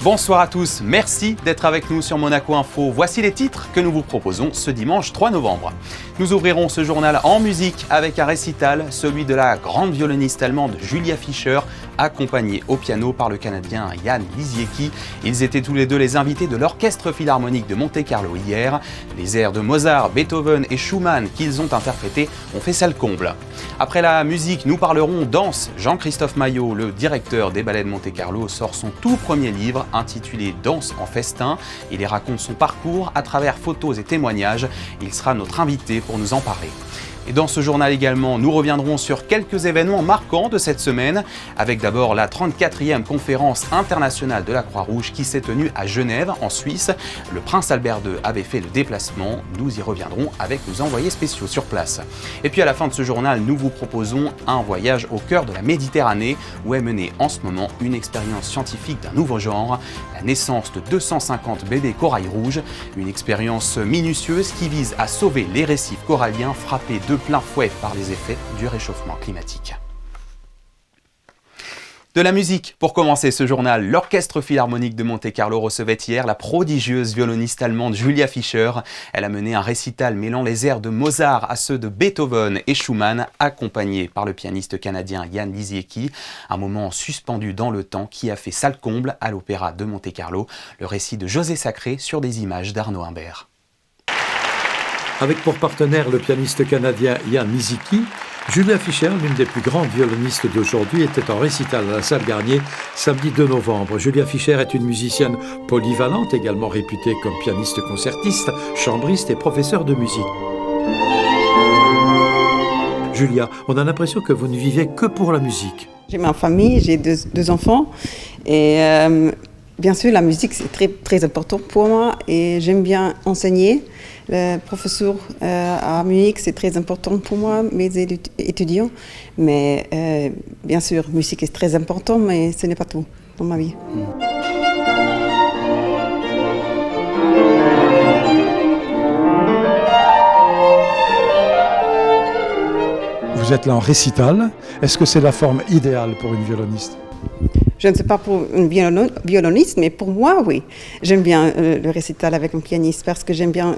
Bonsoir à tous, merci d'être avec nous sur Monaco Info. Voici les titres que nous vous proposons ce dimanche 3 novembre. Nous ouvrirons ce journal en musique avec un récital, celui de la grande violoniste allemande Julia Fischer, accompagnée au piano par le Canadien Jan Lisiecki. Ils étaient tous les deux les invités de l'Orchestre Philharmonique de Monte-Carlo hier. Les airs de Mozart, Beethoven et Schumann qu'ils ont interprétés ont fait salle comble. Après la musique, nous parlerons danse. Jean-Christophe Maillot, le directeur des ballets de Monte-Carlo, sort son tout premier livre intitulé Danse en festin. Il y raconte son parcours à travers photos et témoignages. Il sera notre invité pour nous en parler. Et dans ce journal également, nous reviendrons sur quelques événements marquants de cette semaine, avec d'abord la 34e conférence internationale de la Croix-Rouge qui s'est tenue à Genève, en Suisse. Le prince Albert II avait fait le déplacement, nous y reviendrons avec nos envoyés spéciaux sur place. Et puis à la fin de ce journal, nous vous proposons un voyage au cœur de la Méditerranée, où est menée en ce moment une expérience scientifique d'un nouveau genre, la naissance de 250 bébés corail rouges, une expérience minutieuse qui vise à sauver les récifs coralliens frappés de plein fouet par les effets du réchauffement climatique. De la musique, pour commencer ce journal, l'Orchestre Philharmonique de Monte-Carlo recevait hier la prodigieuse violoniste allemande Julia Fischer. Elle a mené un récital mêlant les airs de Mozart à ceux de Beethoven et Schumann, accompagnée par le pianiste canadien Jan Lisiecki. Un moment suspendu dans le temps qui a fait salle comble à l'Opéra de Monte-Carlo. Le récit de José Sacré sur des images d'Arnaud Imbert. Avec pour partenaire le pianiste canadien Jan Lisiecki, Julia Fischer, l'une des plus grandes violonistes d'aujourd'hui, était en récital à la salle Garnier samedi 2 novembre. Julia Fischer est une musicienne polyvalente, également réputée comme pianiste concertiste, chambriste et professeure de musique. Julia, on a l'impression que vous ne vivez que pour la musique. J'ai ma famille, j'ai deux enfants et bien sûr la musique c'est très, très important pour moi et j'aime bien enseigner. Le professeur à Munich, c'est très important pour moi, mes étudiants. Mais bien sûr, musique est très important, mais ce n'est pas tout dans ma vie. Vous êtes là en récital. Est-ce que c'est la forme idéale pour une violoniste ? Je ne sais pas pour une violoniste, mais pour moi, oui. J'aime bien le récital avec un pianiste parce que j'aime bien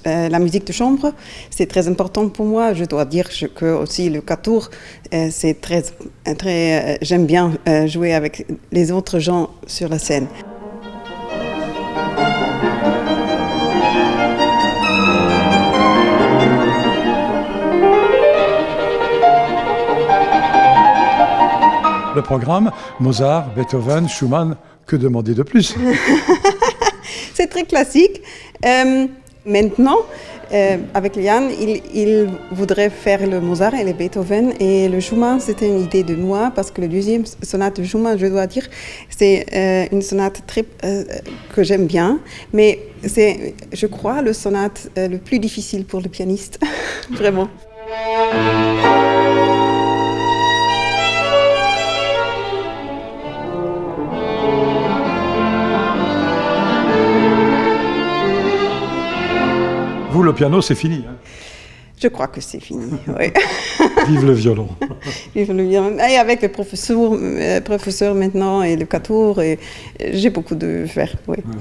la musique de chambre. C'est très important pour moi. Je dois dire que aussi le quatuor, c'est très, j'aime bien jouer avec les autres gens sur la scène. Le programme, Mozart, Beethoven, Schumann, que demander de plus ? C'est très classique. Maintenant, avec Jan, il voudrait faire le Mozart et le Beethoven. Et le Schumann, c'était une idée de moi, parce que le deuxième sonate de Schumann, je dois dire, c'est une sonate que j'aime bien. Mais c'est, je crois, le sonate le plus difficile pour le pianiste. Vraiment. Vous, le piano, c'est fini. Hein ? Je crois que c'est fini, oui. Vive le violon. Vive le violon. Et avec le professeur maintenant et le quatuor, j'ai beaucoup de faire, oui. Ouais.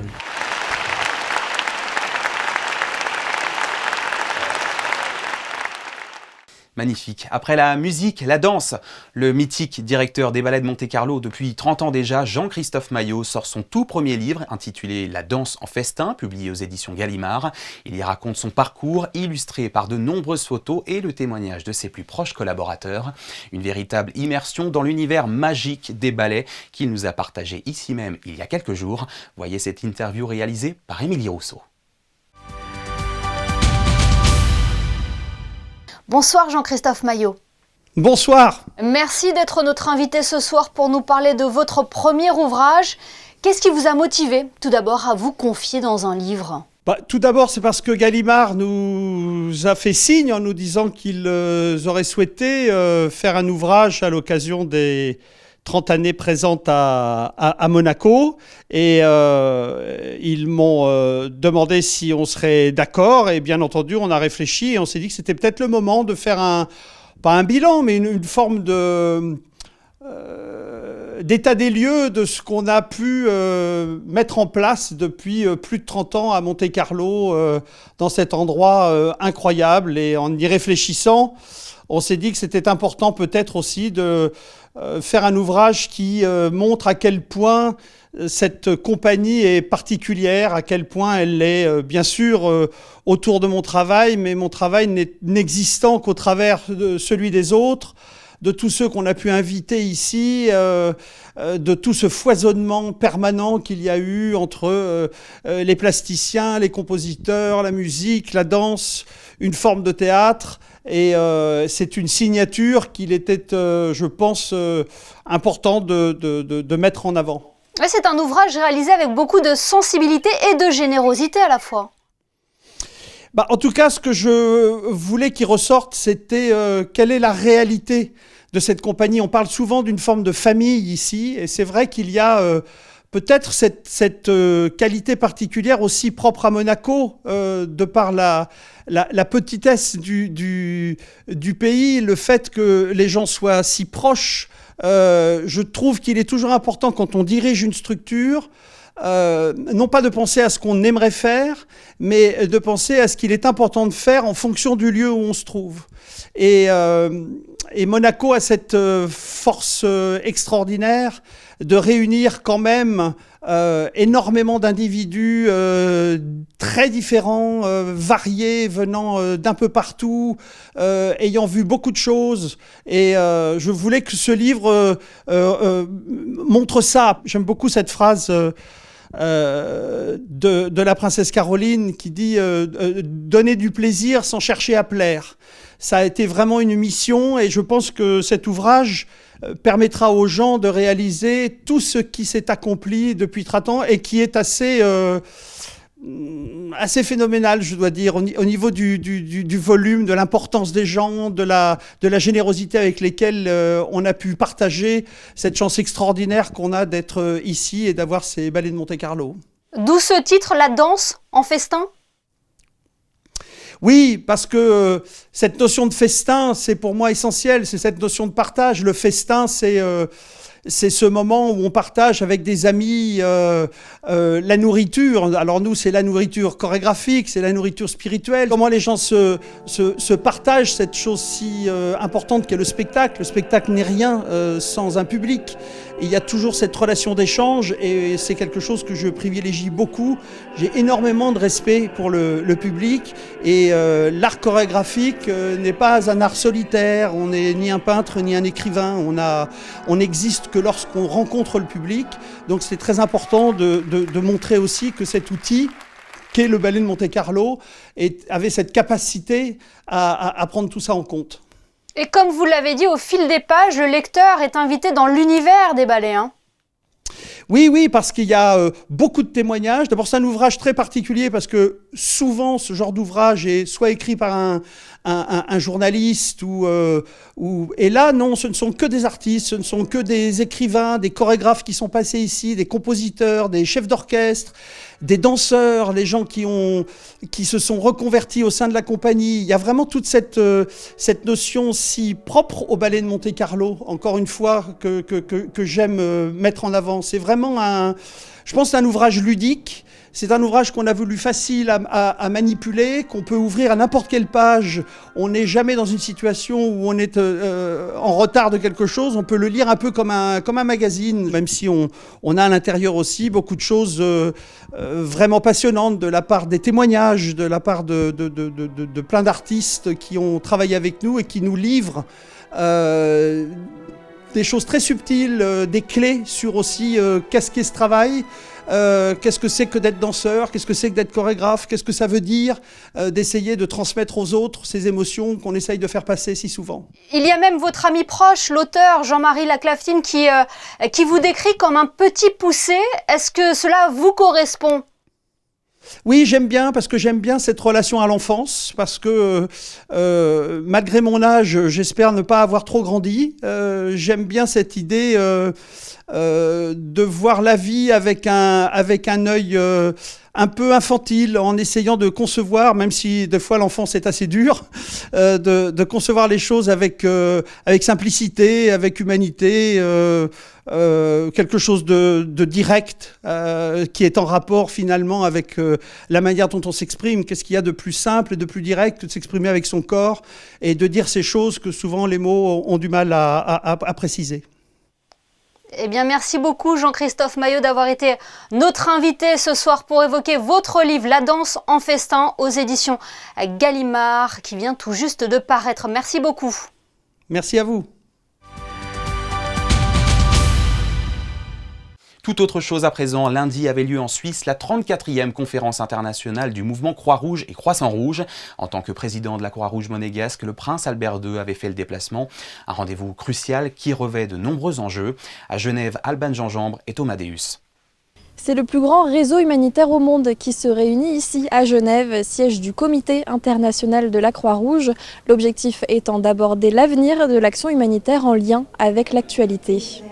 Magnifique. Après la musique, la danse, le mythique directeur des ballets de Monte-Carlo depuis 30 ans déjà, Jean-Christophe Maillot, sort son tout premier livre intitulé La danse en festin, publié aux éditions Gallimard. Il y raconte son parcours, illustré par de nombreuses photos et le témoignage de ses plus proches collaborateurs. Une véritable immersion dans l'univers magique des ballets qu'il nous a partagé ici même il y a quelques jours. Voyez cette interview réalisée par Émilie Rousseau. Bonsoir Jean-Christophe Maillot. Bonsoir. Merci d'être notre invité ce soir pour nous parler de votre premier ouvrage. Qu'est-ce qui vous a motivé tout d'abord à vous confier dans un livre ? Tout d'abord, c'est parce que Gallimard nous a fait signe en nous disant qu'ils auraient souhaité faire un ouvrage à l'occasion des 30 années présentes à Monaco. Et ils m'ont demandé si on serait d'accord. Et bien entendu, on a réfléchi et on s'est dit que c'était peut-être le moment de faire pas un bilan, mais une forme d'état des lieux de ce qu'on a pu mettre en place depuis plus de 30 ans à Monte-Carlo, dans cet endroit incroyable. Et en y réfléchissant, on s'est dit que c'était important peut-être aussi de faire un ouvrage qui montre à quel point cette compagnie est particulière, à quel point elle est bien sûr autour de mon travail, mais mon travail n'existant qu'au travers de celui des autres, de tous ceux qu'on a pu inviter ici, de tout ce foisonnement permanent qu'il y a eu entre les plasticiens, les compositeurs, la musique, la danse, une forme de théâtre. Et c'est une signature qu'il était, je pense, important de mettre en avant. C'est un ouvrage réalisé avec beaucoup de sensibilité et de générosité à la fois. En tout cas, ce que je voulais qu'il ressorte, c'était quelle est la réalité de cette compagnie. On parle souvent d'une forme de famille ici, et c'est vrai qu'il y a peut-être cette qualité particulière aussi propre à Monaco, de par la petitesse du pays, le fait que les gens soient si proches. Je trouve qu'il est toujours important quand on dirige une structure, non pas de penser à ce qu'on aimerait faire, mais de penser à ce qu'il est important de faire en fonction du lieu où on se trouve. Et Monaco a cette force extraordinaire de réunir quand même énormément d'individus très différents, variés, venant d'un peu partout, ayant vu beaucoup de choses. Et je voulais que ce livre montre ça. J'aime beaucoup cette phrase de la princesse Caroline qui dit donner du plaisir sans chercher à plaire. Ça a été vraiment une mission, et je pense que cet ouvrage permettra aux gens de réaliser tout ce qui s'est accompli depuis 30 ans et qui est assez phénoménal, je dois dire, au niveau du volume, de l'importance des gens, de la générosité avec lesquelles on a pu partager cette chance extraordinaire qu'on a d'être ici et d'avoir ces ballets de Monte-Carlo. D'où ce titre, La danse en festin ? Oui, parce que cette notion de festin, c'est pour moi essentiel, c'est cette notion de partage. Le festin, c'est ce moment où on partage avec des amis la nourriture. Alors nous, c'est la nourriture chorégraphique, c'est la nourriture spirituelle. Comment les gens se partagent cette chose si importante qu'est le spectacle. Le spectacle n'est rien sans un public. Et il y a toujours cette relation d'échange, et c'est quelque chose que je privilégie beaucoup. J'ai énormément de respect pour le public, et l'art chorégraphique n'est pas un art solitaire. On n'est ni un peintre ni un écrivain. On n'existe que lorsqu'on rencontre le public. Donc c'est très important de montrer aussi que cet outil qu'est le ballet de Monte-Carlo avait cette capacité à prendre tout ça en compte. Et comme vous l'avez dit, au fil des pages, le lecteur est invité dans l'univers des ballets. Oui, parce qu'il y a beaucoup de témoignages. D'abord, c'est un ouvrage très particulier parce que souvent, ce genre d'ouvrage est soit écrit par un journaliste et là, non, ce ne sont que des artistes, ce ne sont que des écrivains, des chorégraphes qui sont passés ici, des compositeurs, des chefs d'orchestre, des danseurs, les gens qui se sont reconvertis au sein de la compagnie. Il y a vraiment toute cette notion si propre au ballet de Monte-Carlo, encore une fois, que j'aime mettre en avant. C'est vraiment je pense, un ouvrage ludique. C'est un ouvrage qu'on a voulu facile à manipuler, qu'on peut ouvrir à n'importe quelle page. On n'est jamais dans une situation où on est en retard de quelque chose. On peut le lire un peu comme un magazine, même si on a à l'intérieur aussi beaucoup de choses vraiment passionnantes de la part des témoignages, de la part de plein d'artistes qui ont travaillé avec nous et qui nous livrent des choses très subtiles, des clés sur aussi qu'est-ce qu'est ce travail. Qu'est-ce que c'est que d'être danseur, qu'est-ce que c'est que d'être chorégraphe, qu'est-ce que ça veut dire d'essayer de transmettre aux autres ces émotions qu'on essaye de faire passer si souvent. Il y a même votre ami proche, l'auteur Jean-Marie Laclaftine, qui vous décrit comme un petit poussé. Est-ce que cela vous correspond ? Oui, j'aime bien, parce que j'aime bien cette relation à l'enfance, parce que malgré mon âge, j'espère ne pas avoir trop grandi. J'aime bien cette idée de voir la vie avec un œil un peu infantile, en essayant de concevoir, même si des fois l'enfance est assez dure, de concevoir les choses avec simplicité, avec humanité, quelque chose de direct, qui est en rapport finalement avec la manière dont on s'exprime. Qu'est-ce qu'il y a de plus simple et de plus direct que de s'exprimer avec son corps et de dire ces choses que souvent les mots ont du mal à préciser. Eh bien, merci beaucoup Jean-Christophe Maillot d'avoir été notre invité ce soir pour évoquer votre livre La danse en festin aux éditions Gallimard qui vient tout juste de paraître. Merci beaucoup. Merci à vous. Tout autre chose à présent, lundi avait lieu en Suisse la 34e conférence internationale du mouvement Croix-Rouge et Croissant-Rouge. En tant que président de la Croix-Rouge monégasque, le prince Albert II avait fait le déplacement. Un rendez-vous crucial qui revêt de nombreux enjeux. À Genève, Alban Gingembre et Thomas Deus. C'est le plus grand réseau humanitaire au monde qui se réunit ici à Genève, siège du Comité international de la Croix-Rouge. L'objectif étant d'aborder l'avenir de l'action humanitaire en lien avec l'actualité.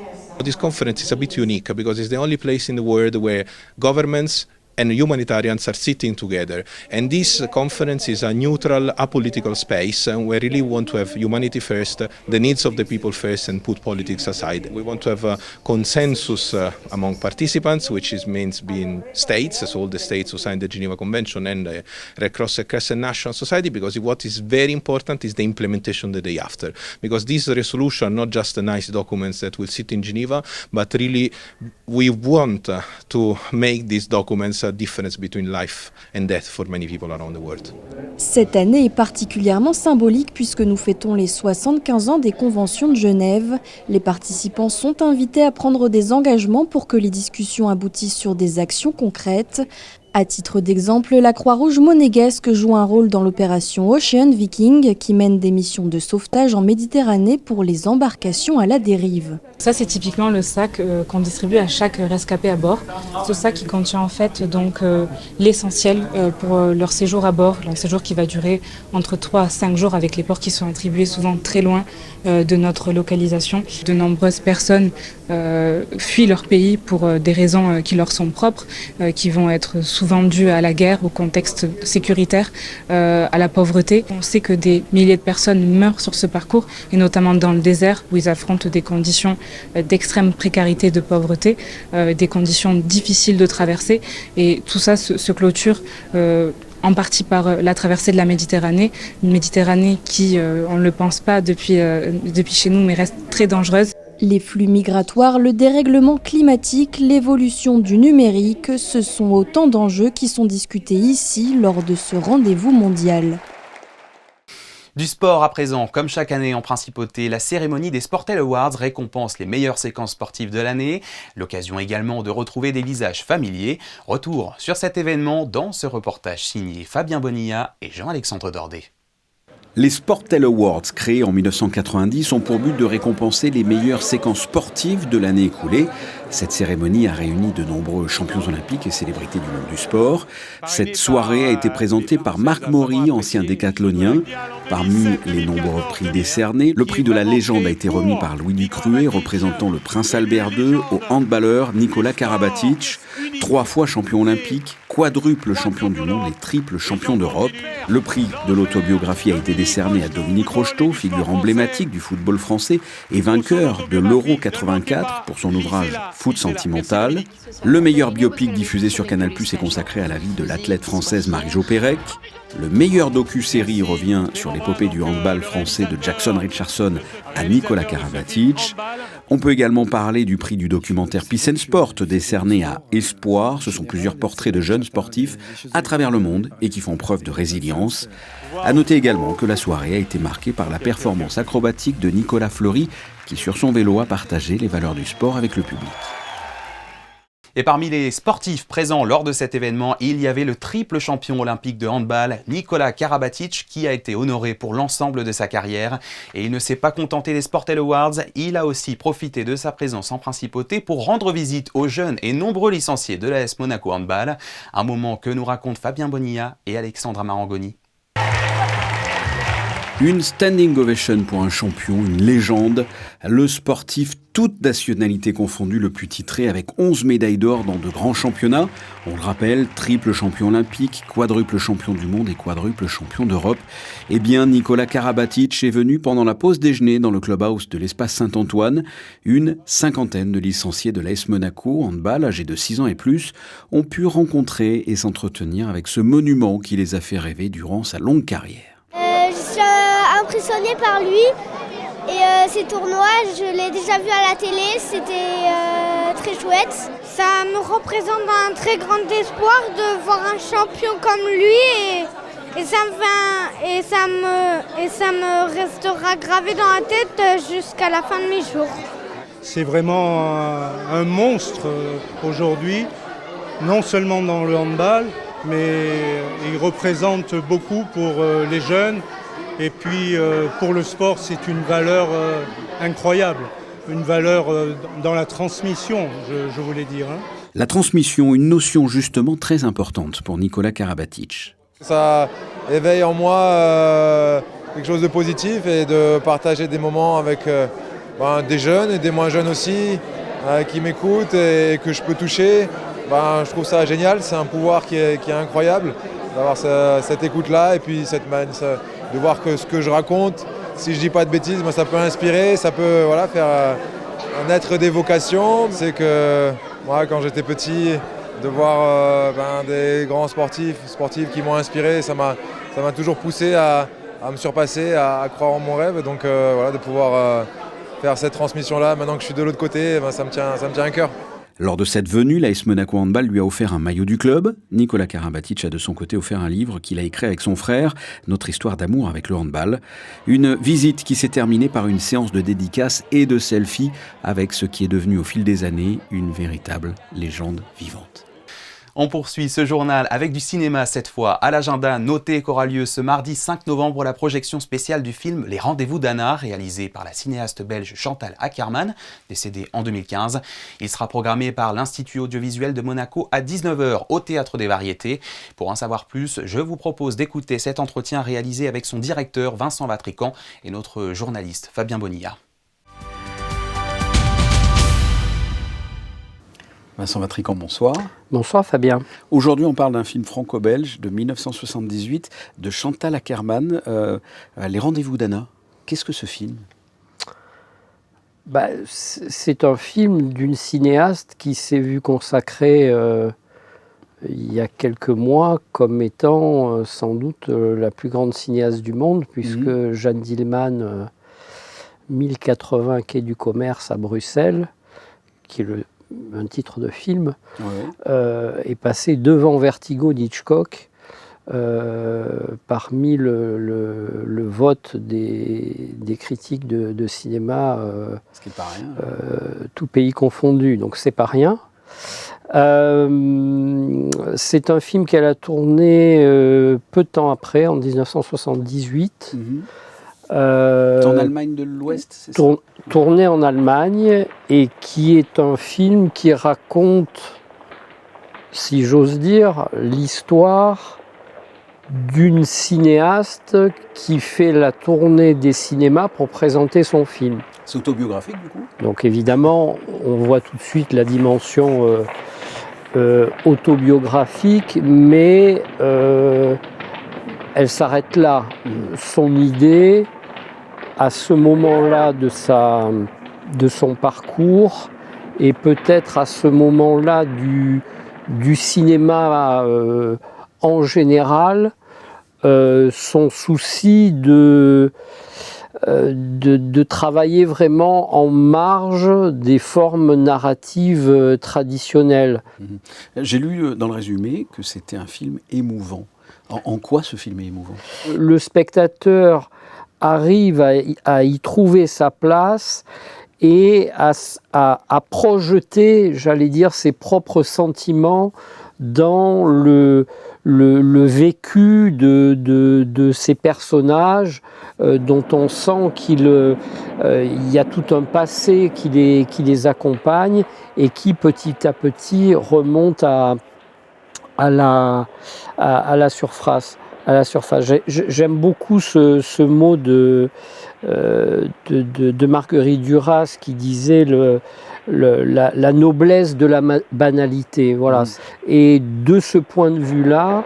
This conference is a bit unique because it's the only place in the world where governments and humanitarians are sitting together. And this conference is a neutral, apolitical space where we really want to have humanity first, the needs of the people first, and put politics aside. We want to have a consensus among participants, which means being states, so all the states who signed the Geneva Convention and the Red Cross and Crescent National Society, because what is very important is the implementation the day after. Because these resolutions are not just nice documents that will sit in Geneva, but really we want to make these documents a difference between life and death for many people around the world. Cette année est particulièrement symbolique puisque nous fêtons les 75 ans des conventions de Genève. Les participants sont invités à prendre des engagements pour que les discussions aboutissent sur des actions concrètes. À titre d'exemple, la Croix-Rouge monégasque joue un rôle dans l'opération Ocean Viking qui mène des missions de sauvetage en Méditerranée pour les embarcations à la dérive. Ça, c'est typiquement le sac qu'on distribue à chaque rescapé à bord. Ce sac qui contient en fait donc l'essentiel pour leur séjour à bord, leur séjour qui va durer entre 3 à 5 jours avec les ports qui sont attribués souvent très loin de notre localisation. De nombreuses personnes fuient leur pays pour des raisons qui leur sont propres, qui vont être souvent dues à la guerre, au contexte sécuritaire, à la pauvreté. On sait que des milliers de personnes meurent sur ce parcours, et notamment dans le désert où ils affrontent des conditions d'extrême précarité, de pauvreté, des conditions difficiles de traverser. Et tout ça se clôture en partie par la traversée de la Méditerranée, une Méditerranée qui, on ne le pense pas depuis chez nous, mais reste très dangereuse. Les flux migratoires, le dérèglement climatique, l'évolution du numérique, ce sont autant d'enjeux qui sont discutés ici lors de ce rendez-vous mondial. Du sport à présent, comme chaque année en principauté, la cérémonie des Sportel Awards récompense les meilleures séquences sportives de l'année. L'occasion également de retrouver des visages familiers. Retour sur cet événement dans ce reportage signé Fabien Bonilla et Jean-Alexandre Dordet. Les Sportel Awards, créés en 1990, ont pour but de récompenser les meilleures séquences sportives de l'année écoulée. Cette cérémonie a réuni de nombreux champions olympiques et célébrités du monde du sport. Cette soirée a été présentée par Marc Maury, ancien décathlonien. Parmi les nombreux prix décernés, le prix de la légende a été remis par Louis Ducruet, représentant le prince Albert II, au handballeur Nikola Karabatic, 3 fois champion olympique, quadruple champion du monde et triple champion d'Europe. Le prix de l'autobiographie a été décerné à Dominique Rocheteau, figure emblématique du football français et vainqueur de l'Euro 84 pour son ouvrage Foot sentimental. Le meilleur biopic diffusé sur Canal+ est consacré à la vie de l'athlète française Marie-Jo Pérec. Le meilleur docu-série revient sur l'épopée du handball français de Jackson Richardson à Nikola Karabatic. On peut également parler du prix du documentaire Peace and Sport décerné à Espoir. Ce sont plusieurs portraits de jeunes sportifs à travers le monde et qui font preuve de résilience. À noter également que la soirée a été marquée par la performance acrobatique de Nicolas Fleury qui sur son vélo a partagé les valeurs du sport avec le public. Et parmi les sportifs présents lors de cet événement, il y avait le triple champion olympique de handball, Nikola Karabatic, qui a été honoré pour l'ensemble de sa carrière. Et il ne s'est pas contenté des Sportel Awards, il a aussi profité de sa présence en principauté pour rendre visite aux jeunes et nombreux licenciés de l'AS Monaco Handball. Un moment que nous racontent Fabien Bonilla et Alexandra Marangoni. Une standing ovation pour un champion, une légende, le sportif toute nationalité confondue le plus titré avec 11 médailles d'or dans de grands championnats. On le rappelle, triple champion olympique, quadruple champion du monde et quadruple champion d'Europe. Eh bien, Nikola Karabatic est venu pendant la pause déjeuner dans le clubhouse de l'espace Saint-Antoine. Une cinquantaine de licenciés de l'AS Monaco, handball, âgés de 6 ans et plus, ont pu rencontrer et s'entretenir avec ce monument qui les a fait rêver durant sa longue carrière. Je suis impressionnée par lui et ces tournois, je l'ai déjà vu à la télé, c'était très chouette. Ça me représente un très grand espoir de voir un champion comme lui et ça me restera gravé dans la tête jusqu'à la fin de mes jours. C'est vraiment un monstre aujourd'hui, non seulement dans le handball, mais il représente beaucoup pour les jeunes. Et puis pour le sport, c'est une valeur incroyable, une valeur dans la transmission, je voulais dire. La transmission, une notion justement très importante pour Nikola Karabatic. Ça éveille en moi quelque chose de positif et de partager des moments avec des jeunes et des moins jeunes aussi qui m'écoutent et que je peux toucher. Je trouve ça génial, c'est un pouvoir qui est incroyable d'avoir cette écoute-là et puis de voir que ce que je raconte, si je dis pas de bêtises, ça peut inspirer, ça peut faire naître des vocations. C'est que moi, quand j'étais petit, de voir des grands sportifs qui m'ont inspiré, ça m'a toujours poussé à me surpasser, à croire en mon rêve. Donc de pouvoir faire cette transmission-là, maintenant que je suis de l'autre côté, ça me tient à cœur. Lors de cette venue, l'AS Monaco Handball lui a offert un maillot du club. Nikola Karabatic a de son côté offert un livre qu'il a écrit avec son frère, Notre histoire d'amour avec le handball. Une visite qui s'est terminée par une séance de dédicaces et de selfies avec ce qui est devenu au fil des années une véritable légende vivante. On poursuit ce journal avec du cinéma cette fois. À l'agenda, notez qu'aura lieu ce mardi 5 novembre la projection spéciale du film Les Rendez-vous d'Anna, réalisé par la cinéaste belge Chantal Akerman, décédée en 2015. Il sera programmé par l'Institut audiovisuel de Monaco à 19h au Théâtre des Variétés. Pour en savoir plus, je vous propose d'écouter cet entretien réalisé avec son directeur Vincent Vatrican et notre journaliste Fabien Bonilla. Vincent Vatrican, bonsoir. Bonsoir Fabien. Aujourd'hui, on parle d'un film franco-belge de 1978 de Chantal Akerman, Les Rendez-vous d'Anna. Qu'est-ce que ce film ? C'est un film d'une cinéaste qui s'est vue consacrer il y a quelques mois comme étant sans doute la plus grande cinéaste du monde, puisque Jeanne Dielman, 1080 quai du Commerce à Bruxelles, qui est un titre de film, est passé devant Vertigo d'Hitchcock parmi le vote des critiques de cinéma, ce qui est pas rien. Tout pays confondu, donc c'est pas rien. C'est un film qu'elle a tourné peu de temps après, en 1978. En Allemagne de l'Ouest, c'est ça ? Tourné en Allemagne, et qui est un film qui raconte, si j'ose dire, l'histoire d'une cinéaste qui fait la tournée des cinémas pour présenter son film. C'est autobiographique du coup ? Donc évidemment, on voit tout de suite la dimension autobiographique, mais elle s'arrête là. Son idée, à ce moment-là de son parcours, et peut-être à ce moment-là du cinéma en général, son souci de travailler vraiment en marge des formes narratives traditionnelles. J'ai lu dans le résumé que c'était un film émouvant. En quoi ce film est émouvant ? Le spectateur arrive à y trouver sa place et à projeter, j'allais dire, ses propres sentiments dans le vécu de ces personnages dont on sent qu'il y a tout un passé qui les accompagne et qui petit à petit remonte à la surface. à la surface. J'aime beaucoup ce mot de Marguerite Duras qui disait la noblesse de la banalité. Voilà. Et de ce point de vue-là,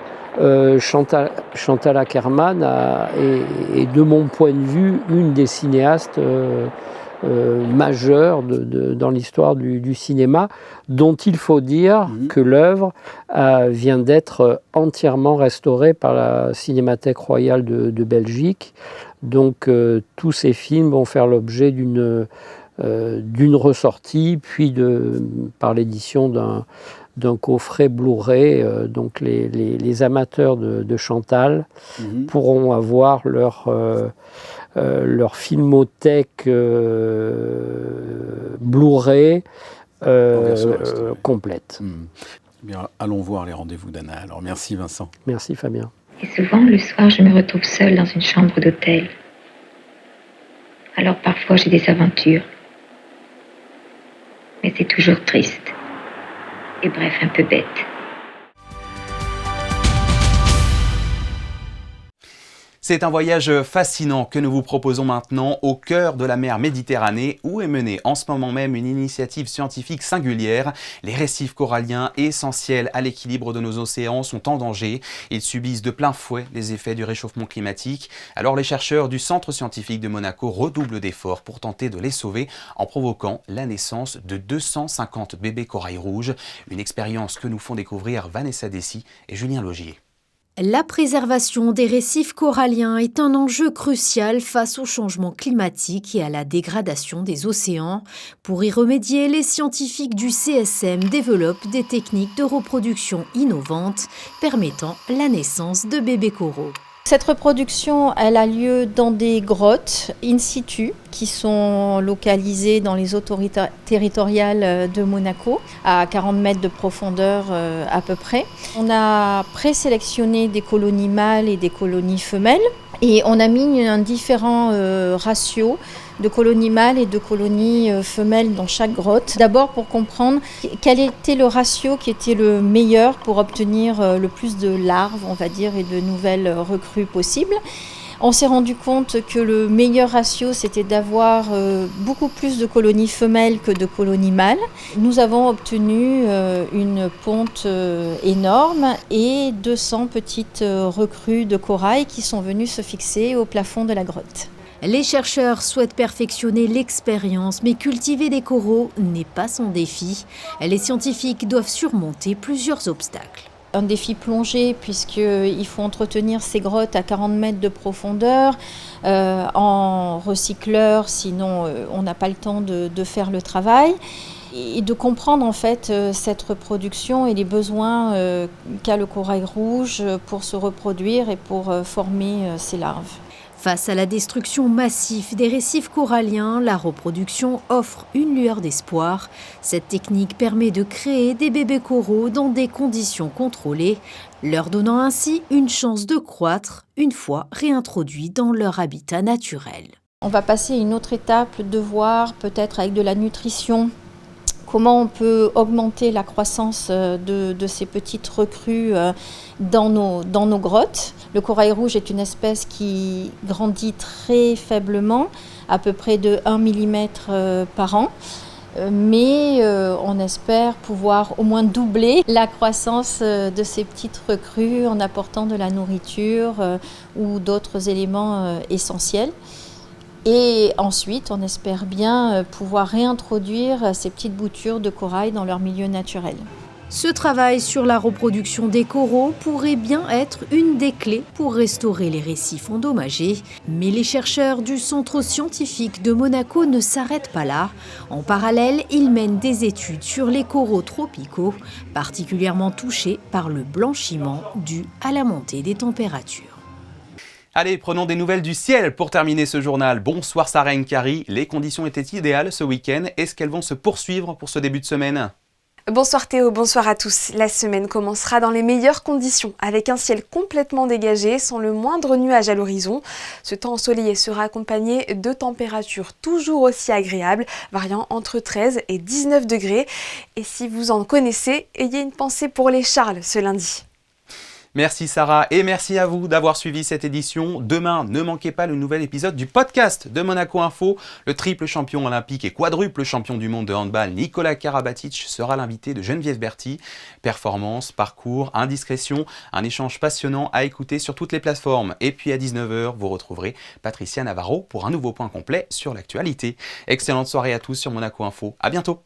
Chantal Akerman est de mon point de vue une des cinéastes majeures dans l'histoire du cinéma, dont il faut dire que l'œuvre vient d'être entièrement restaurée par la Cinémathèque royale de Belgique. Donc tous ces films vont faire l'objet d'une ressortie, puis par l'édition d'un coffret Blu-ray. Donc les amateurs de Chantal pourront avoir leur filmothèque Blu-ray complète. Bien, allons voir les rendez-vous d'Anna. Alors merci Vincent. Merci Fabien. Et souvent le soir je me retrouve seule dans une chambre d'hôtel. Alors parfois j'ai des aventures. Mais c'est toujours triste. Et bref, un peu bête. C'est un voyage fascinant que nous vous proposons maintenant au cœur de la mer Méditerranée où est menée en ce moment même une initiative scientifique singulière. Les récifs coralliens essentiels à l'équilibre de nos océans sont en danger. Ils subissent de plein fouet les effets du réchauffement climatique. Alors les chercheurs du Centre scientifique de Monaco redoublent d'efforts pour tenter de les sauver en provoquant la naissance de 250 bébés corail rouges. Une expérience que nous font découvrir Vanessa Dessy et Julien Logier. La préservation des récifs coralliens est un enjeu crucial face au changement climatique et à la dégradation des océans. Pour y remédier, les scientifiques du CSM développent des techniques de reproduction innovantes permettant la naissance de bébés coraux. Cette reproduction, elle a lieu dans des grottes in situ qui sont localisées dans les eaux territoriales de Monaco, à 40 mètres de profondeur à peu près. On a présélectionné des colonies mâles et des colonies femelles et on a mis un différent ratio de colonies mâles et de colonies femelles dans chaque grotte. D'abord pour comprendre quel était le ratio qui était le meilleur pour obtenir le plus de larves, on va dire, et de nouvelles recrues possibles. On s'est rendu compte que le meilleur ratio, c'était d'avoir beaucoup plus de colonies femelles que de colonies mâles. Nous avons obtenu une ponte énorme et 200 petites recrues de corail qui sont venues se fixer au plafond de la grotte. Les chercheurs souhaitent perfectionner l'expérience, mais cultiver des coraux n'est pas son défi. Les scientifiques doivent surmonter plusieurs obstacles. Un défi plongé puisqu'il faut entretenir ces grottes à 40 mètres de profondeur en recycleur, sinon on n'a pas le temps de faire le travail. Et de comprendre en fait cette reproduction et les besoins qu'a le corail rouge pour se reproduire et pour former ses larves. Face à la destruction massive des récifs coralliens, la reproduction offre une lueur d'espoir. Cette technique permet de créer des bébés coraux dans des conditions contrôlées, leur donnant ainsi une chance de croître une fois réintroduits dans leur habitat naturel. On va passer à une autre étape de voir peut-être avec de la nutrition comment on peut augmenter la croissance de ces petites recrues dans nos grottes. Le corail rouge est une espèce qui grandit très faiblement, à peu près de 1 mm par an. Mais on espère pouvoir au moins doubler la croissance de ces petites recrues en apportant de la nourriture ou d'autres éléments essentiels. Et ensuite, on espère bien pouvoir réintroduire ces petites boutures de corail dans leur milieu naturel. Ce travail sur la reproduction des coraux pourrait bien être une des clés pour restaurer les récifs endommagés. Mais les chercheurs du Centre scientifique de Monaco ne s'arrêtent pas là. En parallèle, ils mènent des études sur les coraux tropicaux, particulièrement touchés par le blanchiment dû à la montée des températures. Allez, prenons des nouvelles du ciel pour terminer ce journal. Bonsoir Sarah Nkari, les conditions étaient idéales ce week-end. Est-ce qu'elles vont se poursuivre pour ce début de semaine ? Bonsoir Théo, bonsoir à tous. La semaine commencera dans les meilleures conditions, avec un ciel complètement dégagé, sans le moindre nuage à l'horizon. Ce temps ensoleillé sera accompagné de températures toujours aussi agréables, variant entre 13 et 19 degrés. Et si vous en connaissez, ayez une pensée pour les Charles ce lundi. Merci Sarah et merci à vous d'avoir suivi cette édition. Demain, ne manquez pas le nouvel épisode du podcast de Monaco Info. Le triple champion olympique et quadruple champion du monde de handball Nikola Karabatic sera l'invité de Geneviève Berthy. Performance, parcours, indiscrétion, un échange passionnant à écouter sur toutes les plateformes. Et puis à 19h, vous retrouverez Patricia Navarro pour un nouveau point complet sur l'actualité. Excellente soirée à tous sur Monaco Info. À bientôt.